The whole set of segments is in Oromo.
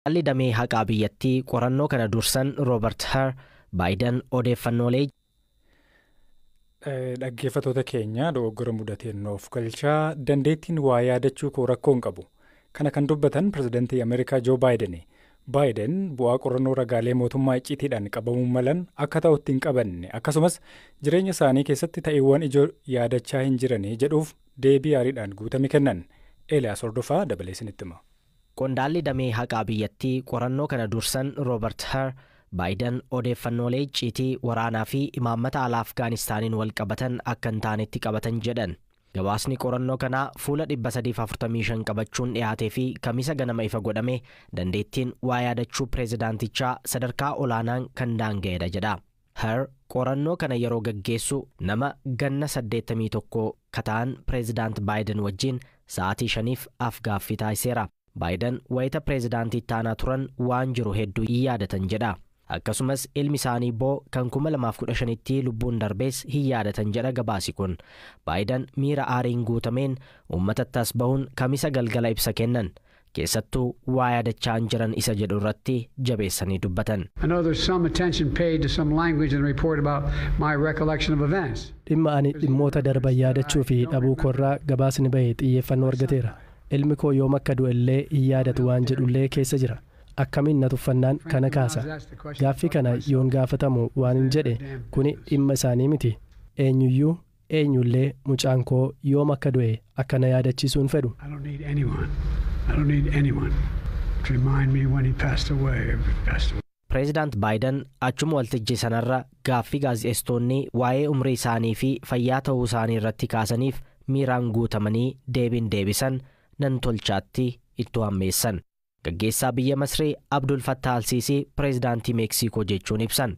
Qondaalli damee haqaa biyyattii qorannoo kana dursan Robert Hur Baayiden odeeffannoolee dhaggeeffatoota keenya dogoggora mudateen of galchaa dandeettiin waa yaadachuu koo rakkoon qabu. Kana kan dubbatan pirezidaantii Ameerikaa Joo Baayiden. Baayiden bu'aa qorannoo ragaalee mootummaa icciitiidhaan qabamuu malan akka ta'utti hin qabanne akkasumas jireenya isaanii keessatti ta'eewwan ijoo yaadachaa hin jiranii jedhuuf deebii ariidhaan guutame kennan. Eeliyaas Hordofaa dabalee isinitti hima. Qondaalli damee haqaa biyyattii qorannoo kana dursan Robert Hur Baayiden odeeffannoolee icciitii waraanaa fi imaammata alaa Afgaanistaaniin wal qabatan akka hin taanetti qabatan jedhan. Gabaasni qorannoo kanaa fuula 345 qabachuun dhiyaatee fi kamisa ganama ifa godhame dandeettiin waa yaadachuu pireezidaantichaa sadarkaa olaanaan kan daanga'edha jedha. Hur qorannoo kana yeroo gaggeessu nama ganna 81 kataan pireezidaant Baayiden wajjin sa'aatii 5 afgaaffii taasiseera. Baayiden wayita pireezidaantii taanaa turan waan jiru hedduu hin yaadatan jedha. Akkasumas ilmi isaanii boo kan 2015tti lubbuun darbees hin yaadatan jedha gabaasi kun. Baayiden miira aariin guutameen uummatatti as bahuun kamisa galgala ibsa kennan. Keessattuu waa yaadachaa hin jiran isa jedhu irratti jabeessanii dubbatan. Dhimma ani dhimmoota darban yaadachuu fi dhabuu koorraa gabaasni bahee xiyyeeffannoo argateera. Ilmi koo yoom akka du'e illee hin yaadatu waan jedhullee keessa jira. Akkamiin na tuffannaan kana kaasa. Gaaffii kana yoon gaafatamu waan hin jedhe kuni dhimma isaanii miti. Eenyullee mucaan koo yoom akka du'e akka na yaadachiisuun fedhu. Pireezidaant Baayiden achuma waltajjii sanarra gaaffii gaazexeessitoonni waa'ee umrii isaanii fi fayyaa ta'uu isaanii irratti kaasaniif miiraan guutamanii deebisan nan tolchaatti itti hammeessan. Gaggeessaa biyya Masrii Abdul Fattah al-Siisii pireezidaantii Meeksikoo jechuun ibsan.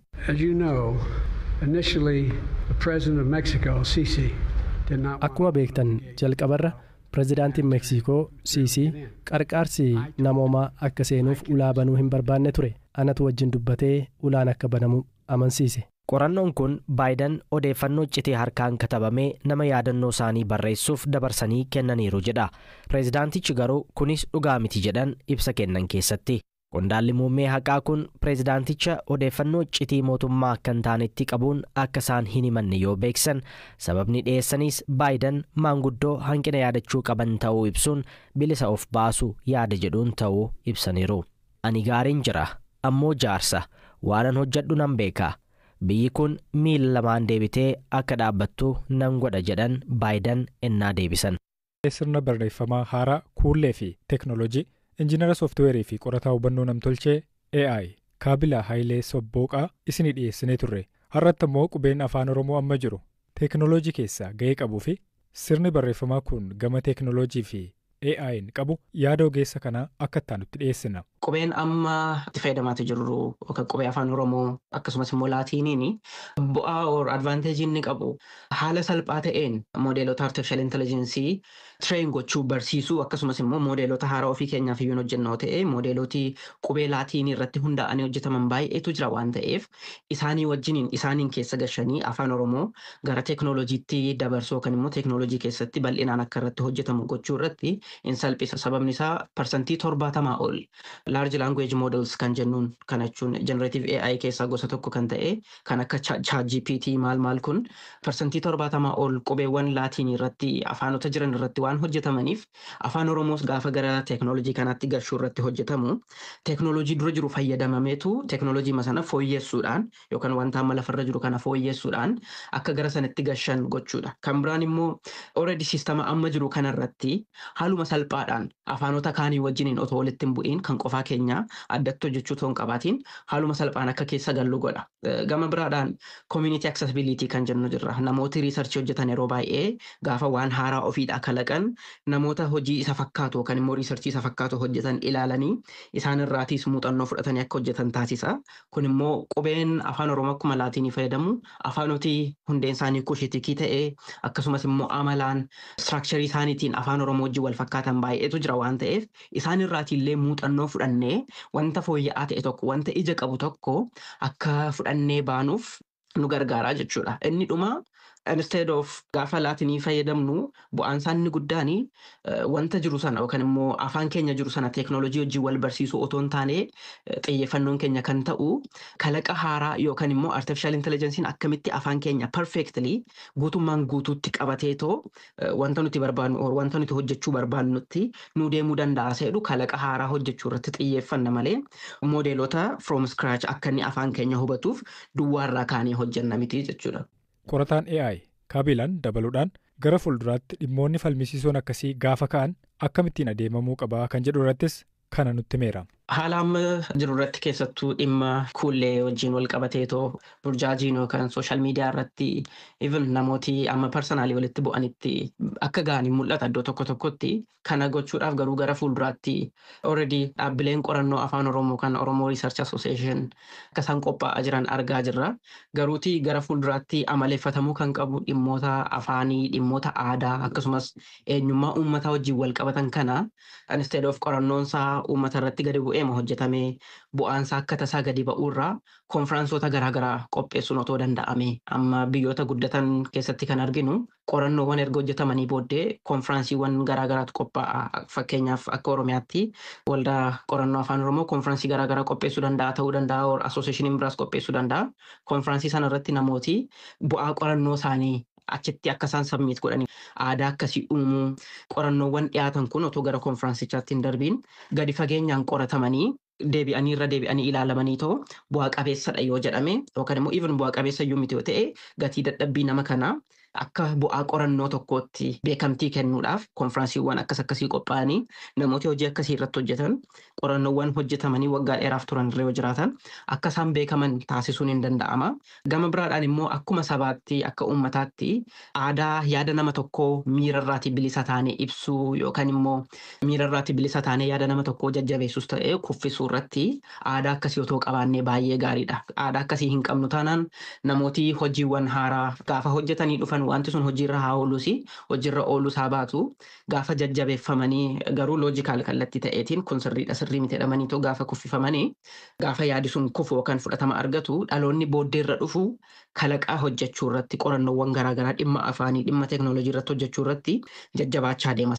Akkuma beektan jalqabarra pireezidaantiin Meeksikoo Siisii qarqaarsi namoomaa akka seenuuf ulaa banuu hin barbaanne ture. Anatu wajjin dubbatee ulaan akka banamu amansiise. Qorannoon kun Baayiden odeeffannoo iccitii harkaan katabamee nama yaadannoo isaanii barreessuuf dabarsanii kennaniiru jedha. Pireezidaantichi garuu kunis dhugaa miti jedhan ibsa kennan keessatti. Qondaalli muummee haqaa kun pireezidaanticha odeeffannoo iccitii mootummaa akka hin taanetti qabuun akka isaan hin himanne yoo beeksan sababni dhiyeessanis Baayiden maanguddoo hanqina yaadachuu qaban ta'uu ibsuun bilisa of baasu yaada jedhuun ta'uu ibsaniiru. Ani gaariin jira ammoo jaarsa waanan hojjedhu nan beeka. Biyyi kun miila lamaan deebitee akka dhaabbattu nan godha jedhan Baayiden ennaa deebisan. Sirna barreeffamaa haaraa kuullee fi teeknooloojii injiinara sooftiweerii fi qorataa hubannoo namtolchee AI Kaabilaa Haayilee Sobbooqaa isinii dhiyeessinee turre. Har'atti immoo qubeen afaan Oromoo amma jiru teeknooloojii keessaa ga'ee qabuu fi sirni barreeffamaa kun gama teeknooloojii fi AI'n qabu yaada ogeessa kanaa akka itti dhiyeessina. Qubeen amma itti fayyadamaa jirru yookaan qubee afaan Oromoo akkasumas immoo Laatiiniin bu'aa or advaanteejii inni qabu haala salphaa ta'een moodeelota artificial intelligence train gochuu barsiisuu akkasumas immoo moodeelota haaraa ofii keenyaaf iyyuu hojjennoo ta'e moodeeloti qubee Laatiinii irratti hundaa'anii hojjetaman baay'eetu jira waan ta'eef isaaniin keessa gashanii afaan Oromoo gara teeknooloojiitti dabarsuu yookaan immoo teeknooloojii keessatti bal'inaan akka irratti hojjetamu gochuu irratti in salphisa. Sababni isaa parsantii 70 ol large language models kan jennuun kan jechuun generative AI keessaa gosa tokko kan ta'e kan akka ChatGPT maal kun parsantii 70 ol qubeewwan Laatiinii irratti afaanota jiran irratti waan hojjetamaniif afaan Oromoos gaafa gara teeknooloojii kanaatti gashuu irratti hojjetamu teeknooloojii dura jiru fayyadamameetu teeknooloojii masana fooyyessuudhaan yookaan wanta amma lafarra jiru kana fooyyessuudhaan akka gara sanatti gashan gochuudha. Kan biraan immoo already sistema amma jiru kanarratti haaluma salphaadhaan afaanota kaanii wajjiniin otoo walitti hin bu'iin kan qofaa keenya addatti hojjechuu toon qabaatiin haaluma salphaan akka keessa gallu godha. Gama biraadhaan community accessibility kan jennu jirra. Namooti riisarchii hojjetan yeroo baay'ee gaafa waan haaraa ofiidhaa kalaqan namoota hojii isa fakkaatu yookaan immoo riisarchii isa fakkaatu hojjetan ilaalanii isaan irraatiis muuxannoo fudhatanii akka hojjetan taasisa. Kun immoo qubeen afaan Oromoo akkuma Laatiinii fayyadamu afaanoti hundeen isaanii kushitikii ta'ee akkasumas immoo amalaan structure isaaniitiin afaan Oromoo wajjin wal fakkaatan baay'eetu jira waan ta'eef isaan irraatiillee muuxannoo fudhannee wanta fooyya'aa ta'e tokko wanta ija qabu tokko akka fudhannee baanuuf nu gargaaraa jechuudha. Inni dhuma instead of gaafa laatinii fayyadamnu bu'aan isaa inni guddaani wanta jiru sana yookaan immoo afaan keenya jiru sana teeknooloojii wajjin wal barsiisuu otoo hin taane xiyyeeffannoon keenya kan ta'u kalaqa haaraa yookaan immoo artificial intelligence'n akkamitti afaan keenya perfectly guutummaan guutuutti qabateetoo wanta nuti barbaannu wanta nuti hojjechuu barbaannutti nu deemuu danda'a jedhu kalaqa haaraa hojjechuu irratti xiyyeeffanna malee moodeelota from scratch akka inni afaan keenya hubatuuf duwwaarraa kaanee hojjenna miti jechuudha. Qorataan AI Kaabilaan dabaluudhaan gara fuulduraatti dhimmoonni falmisiisoon akkasii gaafa ka'an akkamittiin adeemamuu qabaa kan jedhu irrattis kana nutti himeera. Haala amma jiru irratti keessattuu dhimma kuullee wajjin wal qabateetoo burjaajiin yookaan sooshaal miidiyaa irratti even namooti amma parsanaalii walitti bu'anitti akka ga'anii mul'ata iddoo tokko tokkotti kana gochuudhaaf garuu gara fuulduraatti already dhaabbileen qorannoo afaan Oromoo kan Oromoo Research Association akka isaan qophaa'aa jiran argaa jirra. Garuutii gara fuulduraatti amaleeffatamuu kan qabu dhimmoota afaanii, dhimmoota aadaa akkasumas eenyummaa uummataa wajjin wal qabatan kana instead of qorannoonsaa uummata irratti gadi bu'ee hojjetamee bu'aansaa akka tasaa gadi ba'uurraa konferaansoota garaagaraa qopheessuun otoo danda'ame amma biyyoota guddatan keessatti kan arginu qorannoowwan erga hojjetamanii booddee konferaansiiwwan garaagaraatu qophaa'a fakkeenyaaf akka Oromiyaatti waldaa qorannoo afaan Oromoo konferaansii garaagaraa qopheessuu danda'a ta'uu danda'a or asooseeshiniin biraas qopheessuu danda'a konferaansii sana irratti namooti bu'aa qorannoo isaanii achitti akka isaan sabmiit godhanii aadaa akkasii uumuu qorannoowwan dhiyaatan kun otoo gara konferaansichaatti hin darbiin gadi fageenyaan qoratamanii deebi'anii irra deebi'anii ilaalamanii ta'u bu'aa qabeessadha yoo jedhame yookaan immoo even bu'aa qabeessa iyyuu miti yoo ta'e gatii dadhabbii nama kanaa akka bu'aa qorannoo tokkootti beekamtii kennuudhaaf konferaansiiwwan akkasii qophaa'anii namooti hojii akkasii irratti hojjetan qorannoowwan hojjetamanii waggaa dheeraaf turan irra yoo jiraatan akka isaan beekaman taasisuun hin danda'ama. Gama biraadhaan immoo akkuma sabaatti akka uummataatti aadaa yaada nama tokkoo miirarraatii bilisa taanee ibsuu yookaan immoo miirarraatii bilisa taanee yaada nama tokkoo jajjabeessus ta'ee kuffisuu irratti aadaa akkasii otoo qabaannee baay'ee gaariidha. Aadaa akkasii hin qabnu taanaan namooti hojiiwwan haaraa gaafa hojjetanii dhufan wanti sun hojiirra haa ooluus hojiirra ooluu isaa baatu gaafa jajjabeeffamanii garuu loojikaal kallattii ta'eetiin kun sirriidha sirrii miti jedhamanii too gaafa kuffifamanii gaafa yaadi sun kufu yookaan fudhatama argatu dhaloonni booddeerra dhufu kalaqaa hojjechuu irratti qorannoowwan garaagaraa dhimma afaanii dhimma teeknooloojii irratti hojjechuu irratti jajjabaachaa deema.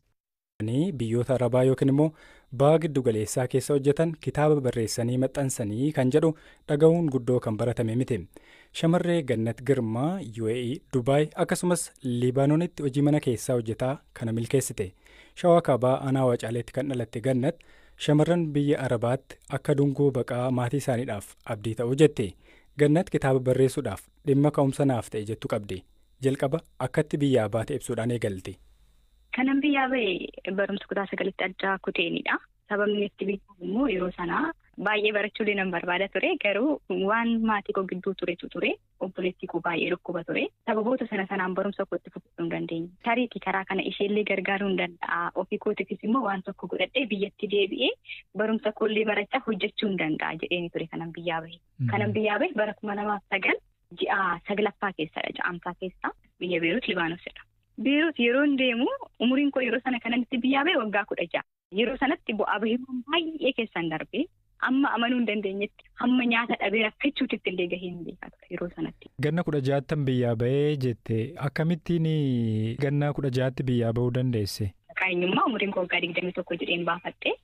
Biyyoota Arabaa yookiin immoo baha giddu galeessaa keessa hojjetan kitaaba barreessanii maxxansanii kan jedhu dhaga'uun guddoo kan baratame miti. Shamarree Gannat Girmaa UAE, Dubaay akkasumas Libaanoonitti hojii mana keessaa hojjetaa kana milkeessite. Shawaa Kaabaa Aanaa Wacaaleetti kan dhalatte Gannat shamarran biyya Arabaatti akka dungoo baqaa maatii isaaniidhaaf abdii ta'uu jette. Gannat kitaaba barreessuudhaaf dhimma ka'umsa naaf ta'e jettu qabdi. Jalqaba akkatti biyyaa baate ibsuudhaan eegalti. Kanan biyyaa ba'e barumsa kutaa 9tti adda kuteenidha. Sababni itti biyyaa immoo yeroo sanaa baay'ee barachuulee nan barbaada ture. Garuu waan maatii koo gidduu turetu ture. Obboleettii koo baay'ee dhukkuba ture. Sababoota sanaan barumsa kootti fufuu hin dandeenye. Tariitii karaa kana isheellee gargaaruu hin danda'a. Ofii kootiifis immoo waan tokko godhadhee biyyatti deebi'ee barumsa koollee barachaa hojjechuu hin danda'a jedheeni ture kanan biyyaa ba'e. Kanan biyyaa ba'e bara 2009 ji'a 9ffaa keessadha ja'amsaa keessaa biyya Beerut Libaanosdha. Beerut yeroo deemu umuriin koo yeroo sana kanatti biyyaa ba'e waggaa 16. Yeroo sanatti bu'aa bahiiwwan baay'ee keessan darbe amma amanuu hin dandeenyetti hamma nyaata dhabee rakkachuutitti illee gahee hin beekatu yeroo sanatti. Ganna 16 biyyaa ba'ee jette akkamittiin ganna 16 biyyaa ba'uu dandeesse? Qaanyummaa umuriin koo waggaa 21 jedheen baafadhe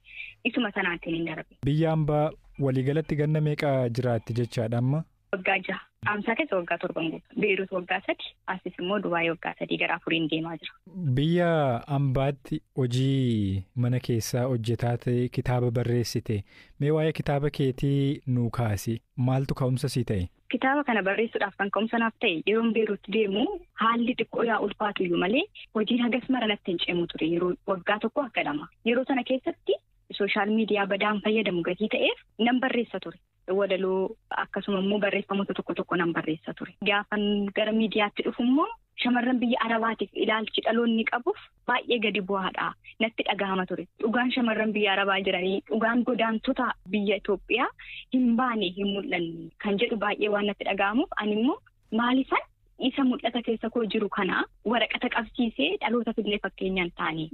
isuma sanaatiin hin darbe. Biyya hambaa waliigalatti ganna meeqa jiraatti jechaadha amma? Waggaa 6. Amsaa keessa waggaa 7 guutuu. Beerut waggaa 3. Asis immoo Dubaay waggaa 3 gara 4 deemaa jira. Biyya hambaatti hojii mana keessaa hojjetaa ta'e kitaaba barreessite. Mee waa'ee kitaaba keetii nuu kaasi. Maaltu ka'umsa sii ta'e? Kitaaba kana barreessuudhaaf kan ka'umsa naaf ta'e yeroon Beerut deemu haalli xiqqoo yaa ulfaatu iyyuu malee hojiin hagas mara natti hin ceemu ture yeroo waggaa tokko akka lama. Yeroo sana keessatti sooshaal miidiyaa badaan fayyadamu gatii ta'eef nan barreessa ture. Walaloo akkasuma immoo barreeffamoota tokko nan barreessa ture. Gaafan gara miidiyaatti dhufu immoo shamarran biyya Arabaatiif ilaalchi dhaloonni qabuuf baay'ee gadi bu'aadha. Natti dhagahama ture. Dhugaan shamarran biyya Arabaa jiranii dhugaan godaantota biyya Itoophiyaa hin baane hin mul'anne kan jedhu baay'ee waan natti dhagahamuuf ani immoo maalifan isa mul'ata keessa koo jiru kana waraqata qabsiisee dhaloota fillee fakkeenyaan ta'anii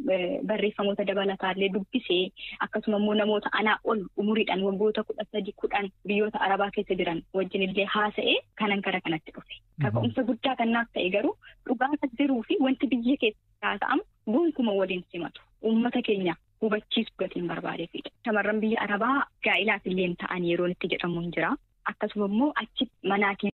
barreeffamoota dabalataallee dubbisee akkasuma immoo namoota anaa ol umuriidhaan waggoota 13 10 biyyoota Arabaa keessa jiran wajjin illee haasa'ee kanan gara kanatti dhufe. Kaka'umsa guddaa kannaaf ta'e garuu dhugaan kan jiruu fi wanti biyya keessaa ta'amu gonkuuma waliin simatu. Uummata keenya hubachiisuu gatiin barbaadeefidha. Shamarran biyya Arabaa gaa'ilaaf illee ta'an yeroo itti jedhamu hin jira. Akkasuma immoo achi manaatiin